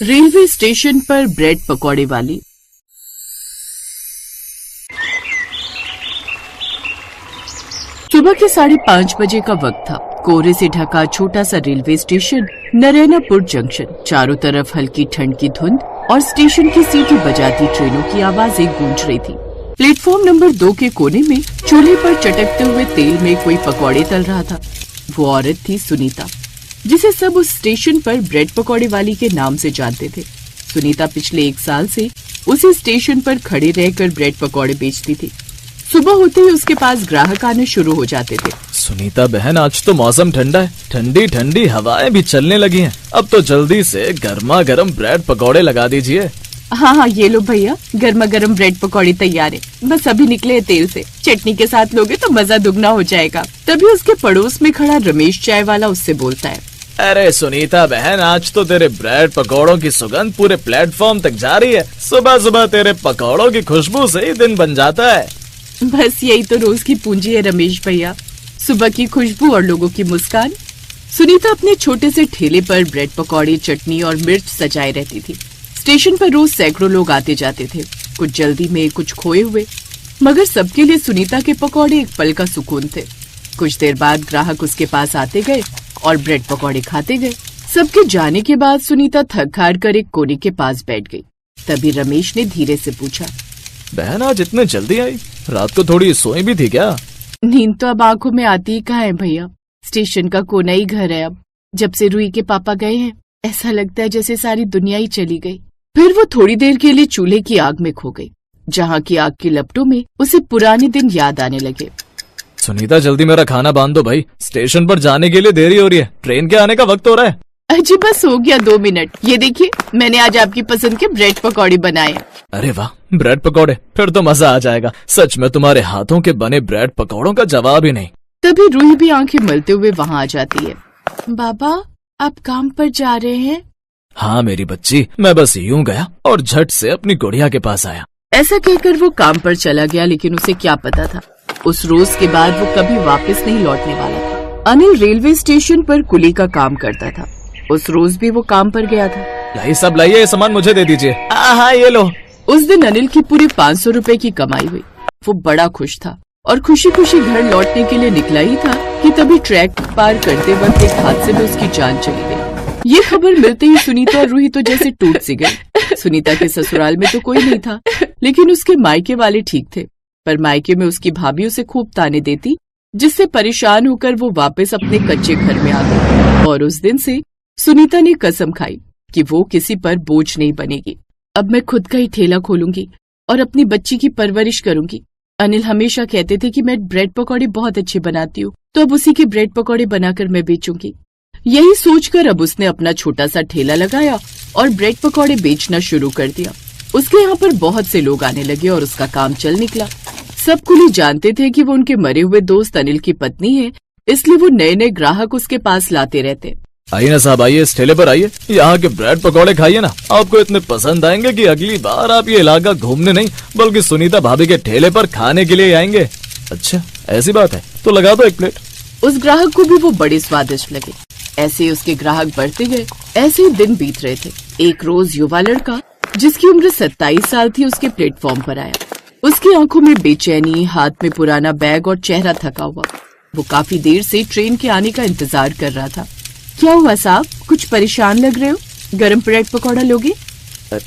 Railway station पर bread पकौड़े वाली। सुबह के 5:30 बजे का वक्त था। कोहरे से ढका छोटा सा रेलवे स्टेशन, नारायणपुर जंक्शन। चारों तरफ हल्की ठंड की धुंध और स्टेशन की सीटी बजाती ट्रेनों की आवाजें गूंज रही थी। प्लेटफॉर्म नंबर 2 के कोने में चूल्हे पर चटकते हुए तेल में कोई पकौड़े तल रहा था। वो औरत थी सुनीता, जिसे सब उस स्टेशन पर ब्रेड पकौड़े वाली के नाम से जानते थे। सुनीता पिछले 1 साल से उसी स्टेशन पर खड़े रहकर ब्रेड पकौड़े बेचती थी। सुबह होते ही उसके पास ग्राहक आने शुरू हो जाते थे। सुनीता बहन, आज तो मौसम ठंडा है, ठंडी ठंडी हवाएं भी चलने लगी हैं। अब तो जल्दी से गर्मा गर्म ब्रेड पकौड़े लगा दीजिए। हाँ, ये लो भैया, गर्मा गर्म ब्रेड पकौड़े तैयार है। बस अभी निकले हैं तेल से। चटनी के साथ लोगे तो मजा दुगना हो जाएगा। तभी उसके पड़ोस में खड़ा रमेश चाय वाला उससे बोलता है, अरे सुनीता बहन, आज तो तेरे ब्रेड पकौड़ों की सुगंध पूरे प्लेटफॉर्म तक जा रही है। सुबह सुबह तेरे पकौड़ों की खुशबू से ही दिन बन जाता है। बस यही तो रोज की पूंजी है रमेश भैया, सुबह की खुशबू और लोगों की मुस्कान। सुनीता अपने छोटे से ठेले पर ब्रेड पकौड़े, चटनी और मिर्च सजाए रहती थी। स्टेशन पर रोज सैकड़ों लोग आते जाते थे, कुछ जल्दी में, कुछ खोए हुए, मगर सबके लिए सुनीता के पकौड़े एक पल का सुकून थे। कुछ देर बाद ग्राहक उसके पास आते गए और ब्रेड पकौड़े खाते गए। सबके जाने के बाद सुनीता थक हार कर एक कोने के पास बैठ गई। तभी रमेश ने धीरे से पूछा, बहन आज इतने जल्दी आई? रात को थोड़ी सोई भी थी क्या? नींद तो अब आंखों में आती ही कहाँ है भैया। स्टेशन का कोना ही घर है अब। जब से रूही के पापा गए हैं, ऐसा लगता है जैसे सारी दुनिया ही चली गई। फिर वो थोड़ी देर के लिए चूल्हे की आग में खो गई, जहाँ की आग की लपटों में उसे पुराने दिन याद आने लगे। सुनीता जल्दी मेरा खाना बांध दो भाई, स्टेशन पर जाने के लिए देरी हो रही है, ट्रेन के आने का वक्त हो रहा है। अजी बस हो गया 2 मिनट। ये देखिए, मैंने आज आपकी पसंद के ब्रेड पकौड़े बनाए। अरे वाह, ब्रेड पकौड़े, फिर तो मजा आ जाएगा। सच में तुम्हारे हाथों के बने ब्रेड पकौड़ों का जवाब ही नहीं। तभी रूही भी आंखें मलते हुए वहाँ आ जाती है। बाबा, आप काम पर जा रहे हैं? हाँ मेरी बच्ची, मैं बस यूं गया और झट से अपनी गुड़िया के पास आया। ऐसा कहकर वो काम पर चला गया, लेकिन उसे क्या पता था, उस रोज के बाद वो कभी वापस नहीं लौटने वाला था। अनिल रेलवे स्टेशन पर कुली का काम करता था। उस रोज भी वो काम पर गया था। यही सब लाइए, ये सामान मुझे दे दीजिए। हाँ ये लो। उस दिन अनिल की पूरी 500 रुपए की कमाई हुई। वो बड़ा खुश था और खुशी खुशी घर लौटने के लिए निकला ही था कि तभी ट्रैक पार करते वक्त एक हादसे में उसकी जान चली गई। ये खबर मिलते ही सुनीता और रूही तो जैसे टूट सी गई। सुनीता के ससुराल में तो कोई नहीं था, लेकिन उसके मायके वाले ठीक थे। पर मायके में उसकी भाभी उसे खूब ताने देती, जिससे परेशान होकर वो वापस अपने कच्चे घर में आ गई। और उस दिन से सुनीता ने कसम खाई कि वो किसी पर बोझ नहीं बनेगी। अब मैं खुद का ही ठेला खोलूंगी और अपनी बच्ची की परवरिश करूंगी। अनिल हमेशा कहते थे कि मैं ब्रेड पकौड़े बहुत अच्छे बनाती हूँ, तो अब उसी के ब्रेड पकौड़े बनाकर मैं बेचूंगी। यही सोचकर अब उसने अपना छोटा सा ठेला लगाया और ब्रेड पकौड़े बेचना शुरू कर दिया। उसके यहाँ पर बहुत से लोग आने लगे और उसका काम चल निकला। सब कुली जानते थे कि वो उनके मरे हुए दोस्त अनिल की पत्नी है, इसलिए वो नए नए ग्राहक उसके पास लाते रहते। आइए ना साहब, आइए इस ठेले पर आइए, यहाँ के ब्रेड पकौड़े खाइए ना। आपको इतने पसंद आएंगे कि अगली बार आप ये इलाका घूमने नहीं बल्कि सुनीता भाभी के ठेले पर खाने के लिए आएंगे। अच्छा ऐसी बात है, तो लगा दो 1 प्लेट। उस ग्राहक को भी वो बड़े स्वादिष्ट लगे। ऐसे ही उसके ग्राहक बढ़ते गए। ऐसे ही दिन बीत रहे थे। एक रोज युवा लड़का जिसकी उम्र 27 साल थी उसके प्लेटफॉर्म पर आया। उसकी आंखों में बेचैनी, हाथ में पुराना बैग और चेहरा थका हुआ। वो काफी देर से ट्रेन के आने का इंतजार कर रहा था। क्या हुआ साहब, कुछ परेशान लग रहे हो? गरम ब्रेड पकौड़ा लोगे?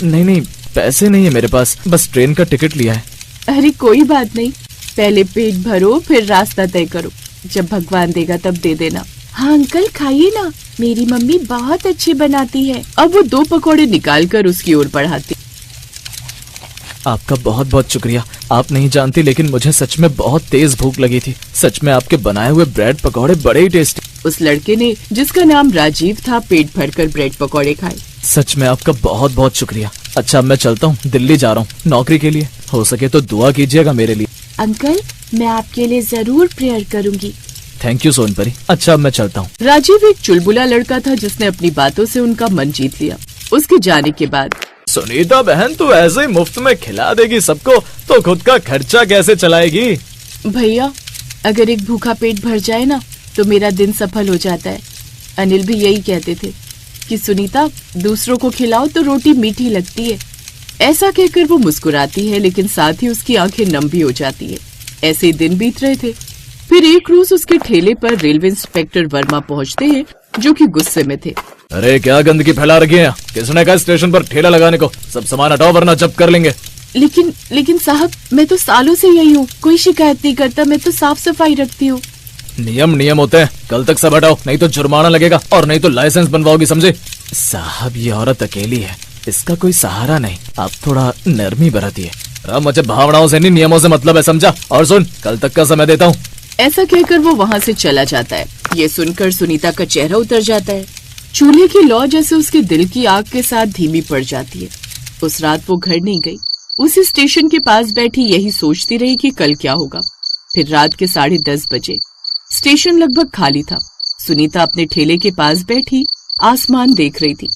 नहीं नहीं, पैसे नहीं है मेरे पास, बस ट्रेन का टिकट लिया है। अरे कोई बात नहीं, पहले पेट भरो फिर रास्ता तय करो। जब भगवान देगा तब दे देना। हाँ अंकल खाइए ना, मेरी मम्मी बहुत अच्छे बनाती है। अब वो 2 पकौड़े निकाल कर उसकी ओर बढ़ाती। आपका बहुत बहुत शुक्रिया। आप नहीं जानती, लेकिन मुझे सच में बहुत तेज भूख लगी थी। सच में आपके बनाए हुए ब्रेड पकौड़े बड़े ही टेस्टी। उस लड़के ने, जिसका नाम राजीव था, पेट भरकर ब्रेड पकौड़े खाए। सच में आपका बहुत बहुत शुक्रिया। अच्छा अब मैं चलता हूँ, दिल्ली जा रहा हूँ नौकरी के लिए। हो सके तो दुआ कीजिएगा मेरे लिए। अंकल मैं आपके लिए जरूर प्रेयर करूँगी। Thank you Sonpari. अच्छा अब मैं चलता हूँ। राजीव एक चुलबुला लड़का था जिसने अपनी बातों से उनका मन जीत लिया। उसके जाने के बाद, सुनीता बहन तू ऐसे ही मुफ्त में खिला देगी सबको, तो खुद का खर्चा कैसे चलाएगी? भैया अगर एक भूखा पेट भर जाए ना तो मेरा दिन सफल हो जाता है। अनिल भी यही कहते थे कि सुनीता, दूसरों को खिलाओ तो रोटी मीठी लगती है। ऐसा कहकर वो मुस्कुराती है, लेकिन साथ ही उसकी आंखें नम भी हो जाती है। ऐसे ही दिन बीत रहे थे। फिर एक रोज उसके ठेले पर रेलवे इंस्पेक्टर वर्मा पहुंचते हैं, जो कि गुस्से में थे। अरे क्या गंदगी फैला रखी है? किसने कहा स्टेशन पर ठेला लगाने को? सब सामान हटाओ वरना जब्त कर लेंगे। लेकिन साहब, मैं तो सालों से यही हूँ, कोई शिकायत नहीं करता। मैं तो साफ सफाई रखती हूँ। नियम होते हैं। कल तक सब हटाओ, नहीं तो जुर्माना लगेगा और नहीं तो लाइसेंस बनवाओगी, समझे? साहब, ये औरत अकेली है, इसका कोई सहारा नहीं। आप थोड़ा नरमी बरतिए। मुझे भावनाओं से नहीं, नियमों से मतलब है, समझा? और सुन, कल तक का समय देता हूँ। ऐसा कहकर वो वहाँ से चला जाता है। ये सुनकर सुनीता का चेहरा उतर जाता है। चूल्हे की लौ जैसे उसके दिल की आग के साथ धीमी पड़ जाती है। उस रात वो घर नहीं गई। उसी स्टेशन के पास बैठी यही सोचती रही कि कल क्या होगा। फिर रात के 10:30 बजे स्टेशन लगभग खाली था। सुनीता अपने ठेले के पास बैठी आसमान देख रही थी।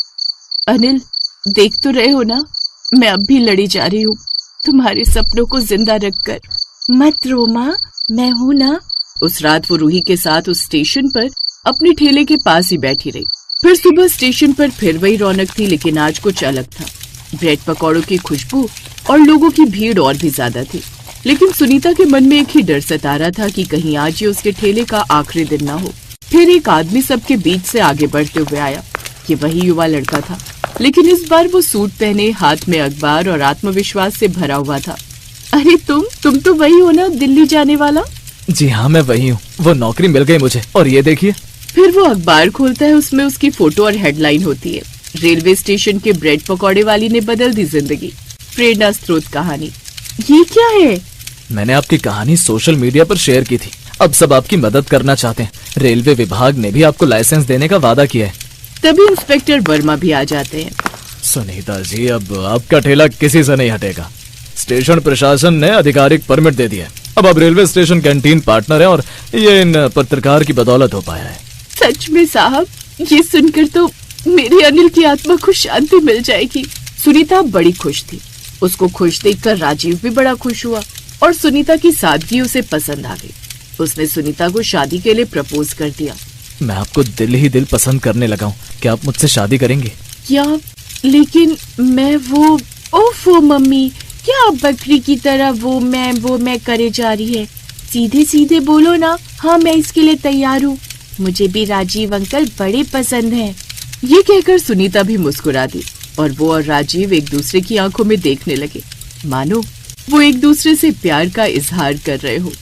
अनिल, देख तो रहे हो ना, मैं अब भी लड़ी जा रही हूँ तुम्हारे सपनों को जिंदा रखकर। मत रो माँ, मैं हूँ ना। उस रात वो रूही के साथ उस स्टेशन पर अपने ठेले के पास ही बैठी रही। फिर सुबह स्टेशन पर फिर वही रौनक थी, लेकिन आज कुछ अलग था। ब्रेड पकौड़ों की खुशबू और लोगों की भीड़ और भी ज्यादा थी। लेकिन सुनीता के मन में एक ही डर सता रहा था कि कहीं आज ये उसके ठेले का आखिरी दिन ना हो। फिर एक आदमी सबके बीच से आगे बढ़ते हुए आया। ये वही युवा लड़का था, लेकिन इस बार वो सूट पहने, हाथ में अखबार और आत्मविश्वास से भरा हुआ था। अरे तुम तो वही हो ना, दिल्ली जाने वाला? जी हाँ, मैं वही हूँ। वो नौकरी मिल गई मुझे, और ये देखिए। फिर वो अखबार खोलता है। उसमें उसकी फोटो और हेडलाइन होती है, रेलवे स्टेशन के ब्रेड पकौड़े वाली ने बदल दी जिंदगी, प्रेरणा स्रोत कहानी। ये क्या है? मैंने आपकी कहानी सोशल मीडिया पर शेयर की थी। अब सब आपकी मदद करना चाहते हैं। रेलवे विभाग ने भी आपको लाइसेंस देने का वादा किया है। तभी इंस्पेक्टर वर्मा भी आ जाते हैं। सुनीता जी, अब आपका ठेला किसी से नहीं हटेगा। स्टेशन प्रशासन ने आधिकारिक परमिट दे दिया। अब आप रेलवे स्टेशन कैंटीन पार्टनर है, और ये इन पत्रकार की बदौलत हो पाया है। सच में साहब, ये सुनकर तो मेरे अनिल की आत्मा को शांति मिल जाएगी। सुनीता बड़ी खुश थी। उसको खुश देखकर राजीव भी बड़ा खुश हुआ और सुनीता की सादगी उसे पसंद आ गई। उसने सुनीता को शादी के लिए प्रपोज कर दिया। मैं आपको दिल ही दिल पसंद करने लगा हूँ। क्या आप मुझसे शादी करेंगे? क्या? लेकिन मैं वो... ओफो मम्मी, क्या आप बकरी की तरह वो मैं करे जा रही है? सीधे सीधे बोलो ना। हाँ, मैं इसके लिए तैयार हूँ। मुझे भी राजीव अंकल बड़े पसंद हैं। ये कहकर सुनीता भी मुस्कुरा दी और वो और राजीव एक दूसरे की आंखों में देखने लगे, मानो वो एक दूसरे से प्यार का इजहार कर रहे हो।